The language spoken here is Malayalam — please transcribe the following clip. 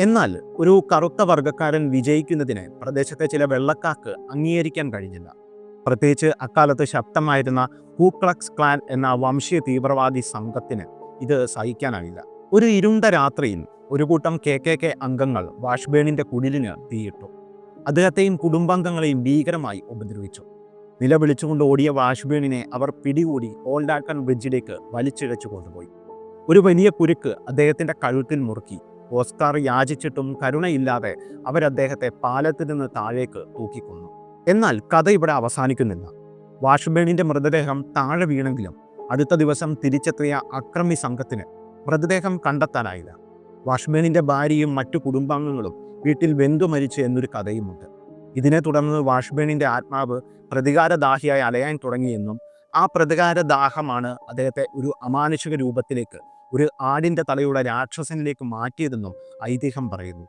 എന്നാൽ ഒരു കറുത്ത വർഗ്ഗക്കാരൻ വിജയിക്കുന്നതിന് പ്രദേശത്തെ ചില വെള്ളക്കാർക്ക് അംഗീകരിക്കാൻ കഴിഞ്ഞില്ല. പ്രത്യേകിച്ച് അക്കാലത്ത് ശക്തമായിരുന്ന കൂക്ലക്സ് ക്ലാൻ എന്ന വംശീയ തീവ്രവാദി സംഘത്തിന് ഇത് സഹിക്കാനായില്ല. ഒരു ഇരുണ്ട രാത്രിയിൽ ഒരു കൂട്ടം KKK അംഗങ്ങൾ വാഷ്ബേണിന്റെ കുടിലിന് തീയിട്ടു. അദ്ദേഹത്തെയും കുടുംബാംഗങ്ങളെയും ഭീകരമായി ഉപദ്രവിച്ചു. നിലവിളിച്ചുകൊണ്ട് ഓടിയ വാഷ്ബേണിനെ അവർ പിടികൂടി ഓൾഡ് ആക്കൺ ബ്രിഡ്ജിലേക്ക് വലിച്ചിഴച്ചു കൊണ്ടുപോയി. ഒരു വലിയ കുരുക്ക് അദ്ദേഹത്തിന്റെ കഴുത്തിൽ മുറുക്കി. ഓസ്കാർ യാചിച്ചിട്ടും കരുണയില്ലാതെ അവരദ്ദേഹത്തെ പാലത്തിൽ നിന്ന് താഴേക്ക് തൂക്കിക്കൊന്നു. എന്നാൽ കഥ ഇവിടെ അവസാനിക്കുന്നില്ല. വാഷ്ബേണിന്റെ മൃതദേഹം താഴെ വീണെങ്കിലും അടുത്ത ദിവസം തിരിച്ചെത്തിയ അക്രമി സംഘത്തിന് മൃതദേഹം കണ്ടെത്താനായില്ല. വാഷ്ബേണിന്റെ ഭാര്യയും മറ്റു കുടുംബാംഗങ്ങളും വീട്ടിൽ വെന്തു മരിച്ചു എന്നൊരു കഥയുമുണ്ട്. ഇതിനെ തുടർന്ന് വാഷ്ബേണിന്റെ ആത്മാവ് പ്രതികാരദാഹിയായി അലയാൻ തുടങ്ങിയെന്നും ആ പ്രതികാരദാഹമാണ് അദ്ദേഹത്തെ ഒരു അമാനുഷിക രൂപത്തിലേക്ക്, ഒരു ആടിന്റെ തലയുള്ള രാക്ഷസനിലേക്ക് മാറ്റിയതെന്നും ഐതിഹ്യം പറയുന്നു.